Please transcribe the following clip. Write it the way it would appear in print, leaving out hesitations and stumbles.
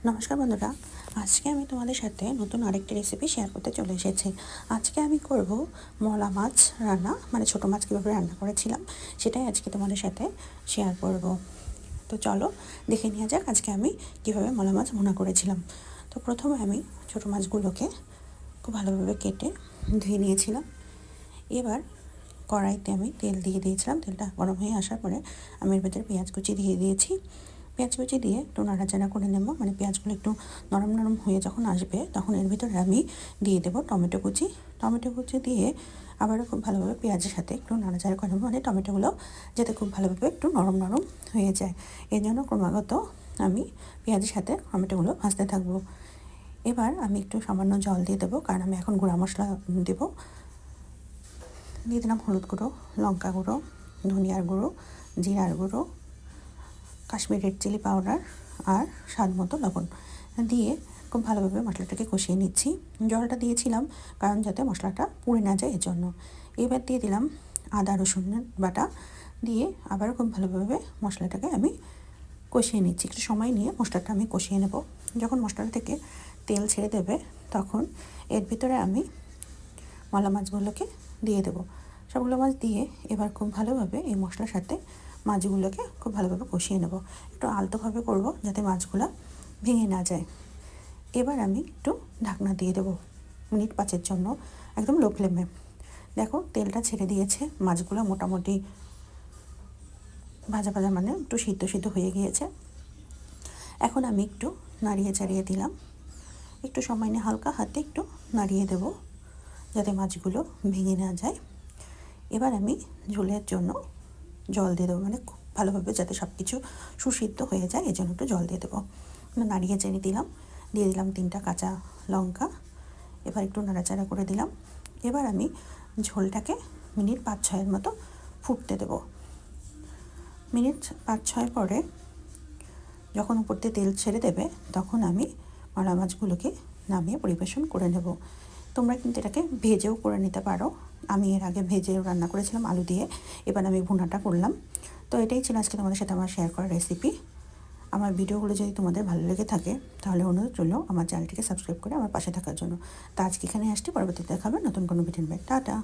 নমস্কার বন্ধুরা, আজকে আমি তোমাদের সাথে নতুন আরেকটি রেসিপি শেয়ার করতে চলে এসেছি। আজকে আমি করব মলা মাছ রান্না, মানে ছোটো মাছ কীভাবে রান্না করেছিলাম সেটাই আজকে তোমাদের সাথে শেয়ার করব। তো চলো দেখে নেওয়া যাক আজকে আমি কীভাবে মলা মাছ ভুনা করেছিলাম। তো প্রথমে আমি ছোটো মাছগুলোকে খুব ভালোভাবে কেটে ধুয়ে নিয়েছিলাম। এবার কড়াইতে আমি তেল দিয়ে দিয়েছিলাম। তেলটা গরম হয়ে আসার পরে আমি এর ভেতরে পেঁয়াজ কুচি দিয়ে দিয়েছি। পেঁয়াজ কুচি দিয়ে একটু নাড়াচাড়া করে নেব, মানে পেঁয়াজগুলো একটু নরম নরম হয়ে যখন আসবে তখন এর ভিতরে আমি দিয়ে দেবো টমেটো কুচি। টমেটো কুচি দিয়ে আবারও খুব ভালোভাবে পেঁয়াজের সাথে একটু নাড়াচাড়া করে নেবো, মানে টমেটোগুলো যাতে খুব ভালোভাবে একটু নরম নরম হয়ে যায়। এই জন্য ক্রমাগত আমি পেঁয়াজের সাথে টমেটোগুলো ভাজতে থাকবো। এবার আমি একটু সামান্য জল দিয়ে দেবো, কারণ আমি এখন গুঁড়া মশলা দেবো। দিয়ে দিলাম হলুদ গুঁড়ো, লঙ্কা গুঁড়ো, ধনিয়ার গুঁড়ো, জিরার গুঁড়ো, কাশ্মীরি রেড চিলি পাউডার আর স্বাদ মতো লবণ দিয়ে খুব ভালোভাবে মশলাটাকে কষিয়ে নিচ্ছি। জলটা দিয়েছিলাম কারণ যাতে মশলাটা পুড়ে না যায় এজন্য। এবার দিয়ে দিলাম আদা রসুনের বাটা, দিয়ে আবার খুব ভালোভাবে মশলাটাকে আমি কষিয়ে নিচ্ছি। একটু সময় নিয়ে মশলাটা আমি কষিয়ে নেব। যখন মশলাটা থেকে তেল ছেড়ে দেবে তখন এর ভিতরে আমি মলা মাছগুলোকে দিয়ে দেবো। সবগুলো মাছ দিয়ে এবার খুব ভালোভাবে এই মশলার সাথে মাছগুলোকে খুব ভালোভাবে কষিয়ে নেব। একটু আলতোভাবে করব যাতে মাছগুলো ভেঙে না যায়। এবার আমি একটু ঢাকনা দিয়ে দেবো মিনিট 5 জন্য, একদম লো ফ্লেমে। দেখো তেলটা ছেড়ে দিয়েছে, মাছগুলো মোটামুটি ভাজা ভাজা, মানে একটু সিদ্ধ সিদ্ধ হয়ে গিয়েছে। এখন আমি একটু নাড়িয়ে চাড়িয়ে দিলাম, একটু সময় নিয়ে হালকা হাতে একটু নাড়িয়ে দেব যাতে মাছগুলো ভেঙে না যায়। এবার আমি ঝোলের জন্য জল দিয়ে দেবো, মানে খুব ভালোভাবে যাতে সব কিছু সুসিদ্ধ হয়ে যায় এজন্য একটু জল দিয়ে দেবো। নাড়িয়ে চেড়ে দিলাম, দিয়ে দিলাম 3টা কাঁচা লঙ্কা। এবার একটু নাড়াচাড়া করে দিলাম। এবার আমি ঝোলটাকে মিনিট 5-6 মতো ফুটতে দেবো। মিনিট 5-6 পরে যখন উপর দিয়ে তেল ছেড়ে দেবে তখন আমি মলা মাছগুলোকে নামিয়ে পরিবেশন করে নেব। তোমরা কিন্তু এটাকে ভেজেও করে নিতে পারো। আমি এর আগে ভেজেও রান্না করেছিলাম আলু দিয়ে, এবার আমি ভুনাটা করলাম। তো এটাই ছিল আজকে তোমাদের সাথে আমার শেয়ার করা রেসিপি। আমার ভিডিওগুলো যদি তোমাদের ভালো লেগে থাকে তাহলে অনুরোধ রইল আমার চ্যানেলটিকে সাবস্ক্রাইব করে আমার পাশে থাকার জন্য। তো আজকে এখানে আসছি, পরবর্তীতে দেখাবে নতুন কোনো ভিডিও। টাটা।